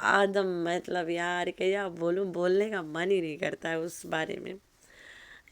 آدم مطلب یار کیا بولوں، بولنے کا من ہی نہیں کرتا ہے اس بارے میں۔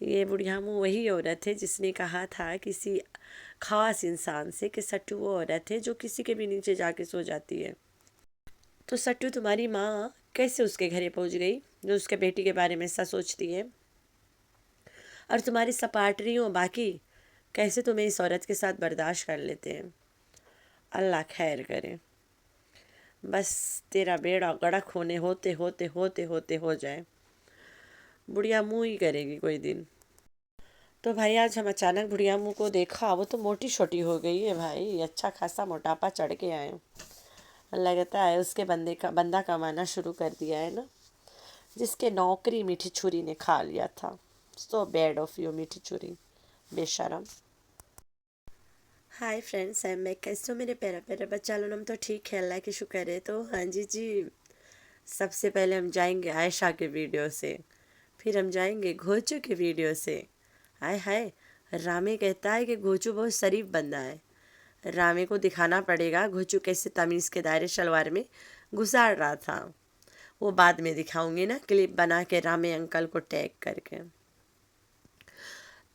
یہ بڑھیا منہ وہی عورت ہے جس نے کہا تھا کسی خاص انسان سے کہ سٹو وہ عورت ہے جو کسی کے بھی نیچے جا کے سو جاتی ہے۔ تو سٹو تمہاری ماں کیسے اس کے گھر پہنچ گئی جو اس کے بیٹی کے بارے میں ایسا سوچتی ہے؟ اور تمہاری سپاٹریوں باقی کیسے تمہیں اس عورت کے ساتھ برداشت کر لیتے ہیں؟ اللہ خیر کرے، بس تیرا بیڑا غرق ہونے ہوتے ہوتے ہوتے ہوتے ہو جائے، بڑھیا منہ ہی کرے گی کوئی دن۔ تو بھائی آج ہم اچانک بڑھیا منہ کو دیکھا، وہ تو موٹی چھوٹی ہو گئی ہے بھائی، اچھا خاصا موٹاپا چڑھ کے آئے، لگتا ہے اس کے بندہ کمانا شروع کر دیا ہے نا، جس کے نوکری میٹھی چھری نے کھا لیا تھا۔ سو بیڈ آف یو میٹھی چھری، بے شرم۔ High friends, I am back. کیسے ہو میرے پیارا پیارا بچہ لوگ؟ ہم تو ٹھیک ہے، اللہ کی شکر ہے۔ تو ہاں جی، سب سے پہلے ہم جائیں گے عائشہ کے ویڈیو سے، پھر ہم جائیں گے گھوچو کے ویڈیو سے۔ ہائے ہائے، رامے کہتا ہے کہ گھوچو بہت شریف بندہ ہے، رامے کو دکھانا پڑے گا گھوچو کیسے تمیز کے دائرے شلوار میں گزار رہا تھا۔ وہ بعد میں دکھاؤں گی نا، کلپ بنا کے رامے انکل کو ٹیگ کر کے۔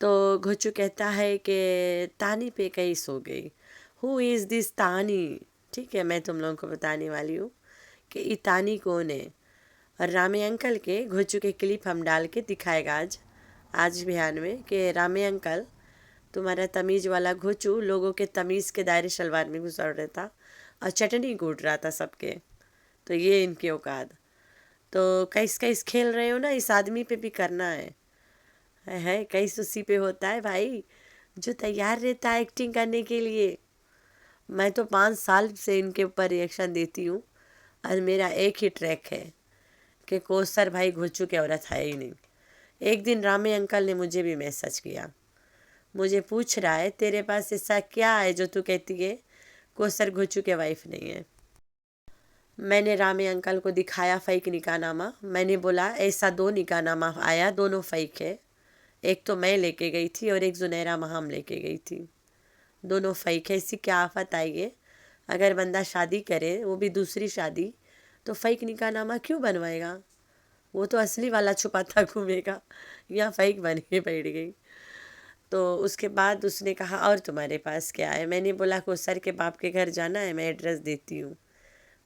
تو گھوچو کہتا ہے کہ تانی پہ کیس ہو گئی، ہو از دس تانی؟ ٹھیک ہے، میں تم لوگوں کو بتانے والی ہوں کہ یہ تانی کون ہے۔ اور رامے انکل کے گھوچو کے کلپ ہم ڈال کے دکھائے گا آج بہان میں کہ رامے انکل تمہارا تمیز والا گھوچو لوگوں کے تمیز کے دائرے شلوار میں گزر رہا تھا اور چٹنی کوٹ رہا تھا سب کے۔ تو یہ ان کی اوقات۔ تو کیس کیس کھیل رہے ہو نا، اس آدمی پہ بھی کرنا ہے کیس اسی پہ ہوتا ہے بھائی جو تیار رہتا ہے ایکٹنگ کرنے کے لیے۔ میں تو 5 سال سے ان کے اوپر ریئیکشن دیتی ہوں، اور میرا ایک ہی ٹریک ہے کہ کوثر بھائی گھوچو کی عورت ہے ہی نہیں۔ ایک دن رامے انکل نے مجھے بھی میسج کیا، مجھے پوچھ رہا ہے تیرے پاس ایسا کیا ہے جو تو کہتی ہے کوثر گھوچو کے وائف نہیں ہے؟ میں نے رامے انکل کو دکھایا فیک نکاح نامہ، میں نے بولا ایسا 2 نکاح نامہ آیا، دونوں فیک ہے، ایک تو میں لے کے گئی تھی اور ایک زنیرہ مہام لے کے گئی تھی، دونوں فیک ہے۔ ایسی کیا آفت آئی ہے، اگر بندہ شادی کرے وہ بھی دوسری شادی تو فیک نکاح نامہ کیوں بنوائے گا؟ وہ تو اصلی والا چھپاتا گھومے گا، یا فیک بن کے بیٹھ گئی۔ تو اس کے بعد اس نے کہا اور تمہارے پاس کیا ہے؟ میں نے بولا کوثر کے باپ کے گھر جانا ہے، میں ایڈریس دیتی ہوں۔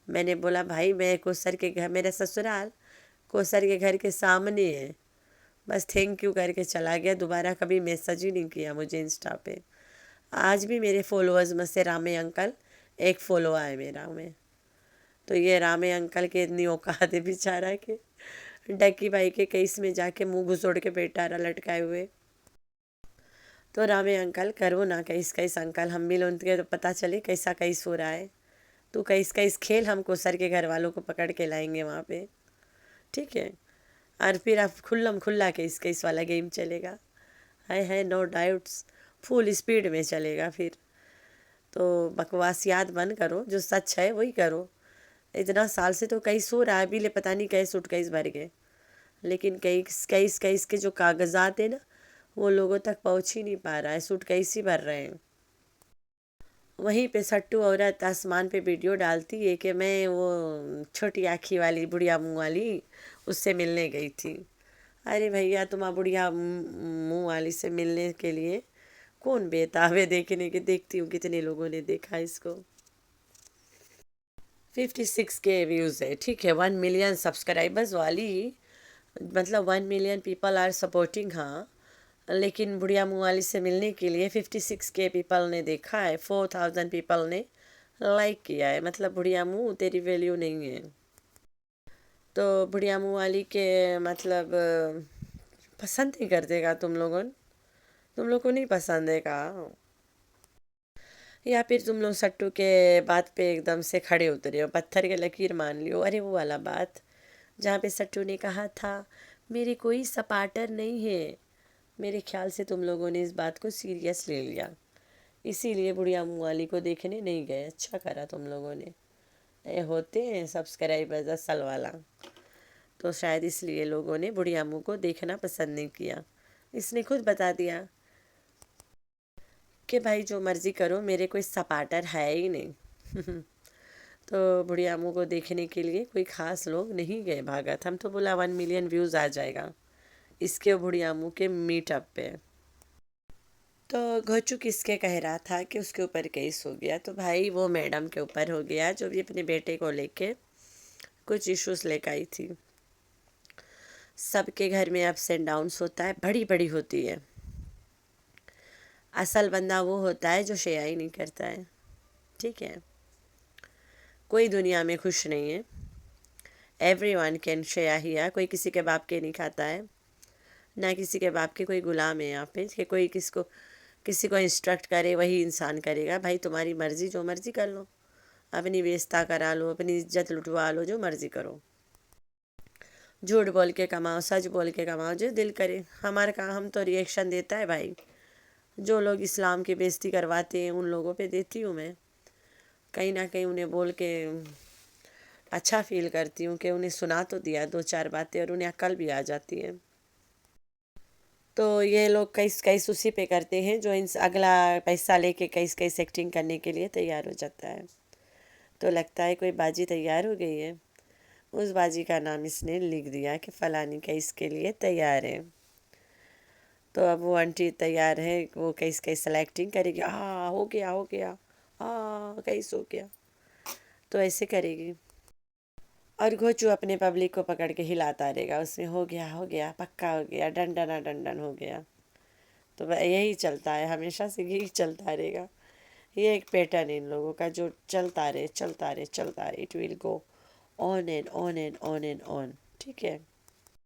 میں نے بولا بھائی میں کوثر کے گھر، میرا سسرال کوثر کے گھر کے سامنے ہے، بس تھینک یو کر کے چلا گیا، دوبارہ کبھی میسج ہی نہیں کیا مجھے انسٹا پہ۔ آج بھی میرے فالوورز میں سے رامے انکل ایک فالو آئے میرا میں۔ تو یہ رامے انکل کے اتنی اوقات ہے بیچارہ کہ ڈکی بھائی کے کیس میں جا کے منہ گھسوڑ کے بیٹھا رہا لٹکائے ہوئے۔ تو رامے انکل کرو نا کیس انکل، ہم بھی لوگ کے تو پتہ چلے کیسا کیس ہو رہا ہے۔ تو کیس کھیل، ہم کو سر کے گھر والوں کو پکڑ کے لائیں گے وہاں پہ، ٹھیک ہے؟ اور پھر اب کھلم کھلا کیس والا گیم چلے گا، ہے نو ڈاؤٹس، فل اسپیڈ میں چلے گا پھر۔ تو بکواسیات بند کرو، جو سچ ہے وہی کرو۔ اتنا سال سے تو کیس ہو رہا ہے، ابھی لے پتہ نہیں کیس سوٹ کیس بھر گئے، لیکن کیس کے جو کاغذات ہیں نا وہ لوگوں تک پہنچ ہی نہیں پا رہا ہے، سوٹ کیس ہی بھر رہے ہیں۔ وہیں پہ سٹو عورت آسمان پہ ویڈیو ڈالتی ہے کہ میں وہ چھوٹی آنکھی والی بڑھیا منہ والی اس سے ملنے گئی تھی۔ ارے بھیا تمہاں بڑھیا منہ والی سے ملنے کے لیے کون بےتاب ہے دیکھنے کے؟ دیکھتی ہوں کتنے لوگوں نے دیکھا اس کو۔ 56K ویوز ہے، ٹھیک ہے، 1 ملین سبسکرائبرز والی، مطلب 1 ملین پیپل آر سپورٹنگ ہاں، لیکن بڑھیا منہ والی سے ملنے کے لیے 56K پیپل نے دیکھا ہے، 4000 پیپل نے لائک کیا ہے، مطلب بڑھیا منہ تیری ویلیو نہیں ہے۔ تو بڑھیا منہ والی کے مطلب پسند نہیں کرتے گا تم لوگوں کو نہیں پسند ہے کا؟ یا پھر تم لوگ سٹو کے بات پہ ایک دم سے کھڑے اترے ہو، پتھر کے لکیر مان لیو؟ ارے وہ والا بات جہاں پہ سٹو نے کہا تھا میرے کوئی سپارٹر نہیں ہے، میرے خیال سے تم لوگوں نے اس بات کو سیریس لے لیا، اسی لیے بڑھیا منہ والی کو دیکھنے نہیں گئے۔ اچھا کرا تم لوگوں نے، اے ہوتے ہیں سبسکرائبرز اصل والا، تو شاید اس لیے لوگوں نے بڑھیا منہ کو دیکھنا پسند نہیں کیا۔ اس نے خود بتا دیا کہ بھائی جو مرضی کرو، میرے کوئی سپارٹر ہے ہی نہیں۔ تو بڑھی امو کو دیکھنے کے لیے کوئی خاص لوگ نہیں گئے بھاگت. ہم تو بولا 1 ملین ویوز آ جائے گا اس کے بڑھی امو کے میٹ اپ پہ. تو گھوچو کس کے کہہ رہا تھا کہ اس کے اوپر کیس ہو گیا. تو بھائی وہ میڈم کے اوپر ہو گیا جو بھی اپنے بیٹے کو لے کے کچھ ایشوز لے کے آئی تھی. سب کے گھر میں اپس اینڈ ڈاؤنس ہوتا ہے، بڑی بڑی ہوتی ہے. اصل بندہ وہ ہوتا ہے جو شیعہ نہیں کرتا ہے. ٹھیک ہے، کوئی دنیا میں خوش نہیں ہے. ایوری ون کین شیعہ ہیا. کوئی کسی کے باپ کے نہیں کھاتا ہے، نہ کسی کے باپ کے کوئی غلام ہے یہاں پہ کہ کوئی کسی کو انسٹرکٹ کرے وہی انسان کرے گا. بھائی تمہاری مرضی، جو مرضی کر لو، اپنی بیستہ کرا لو، اپنی عزت لٹوا لو، جو مرضی کرو. جھوٹ بول کے کماؤ، سچ بول کے کماؤ، جو دل کرے. ہمارا کام، ہم تو ریئیکشن دیتا ہے بھائی. جو لوگ اسلام کی بےزتی کرواتے ہیں ان لوگوں پہ دیتی ہوں میں. کہیں نہ کہیں انہیں بول کے اچھا فیل کرتی ہوں کہ انہیں سنا تو دیا 2-4 باتیں اور انہیں عقل بھی آ جاتی ہے. تو یہ لوگ کیس اسی پہ کرتے ہیں جو اگلا پیسہ لے کے کیس ایکٹنگ کرنے کے لیے تیار ہو جاتا ہے. تو لگتا ہے کوئی باجی تیار ہو گئی ہے. اس باجی کا نام اس نے لکھ دیا کہ فلانی کیس کے لیے تیار ہے. تو اب وہ آنٹی تیار ہے، وہ کیس ایکٹنگ کرے گی. ہو گیا ہو گیا، کیس ہو گیا، تو ایسے کرے گی. اور گھوچو اپنے پبلک کو پکڑ کے ہلاتا رہے گا اس میں. ہو گیا پکا ہو گیا، ڈنڈنا ڈنڈن ہو گیا. تو یہی چلتا ہے، ہمیشہ سے یہی چلتا رہے گا. یہ ایک پیٹرن ہے ان لوگوں کا جو چلتا رہے. It will go on and on and on and on. ٹھیک ہے.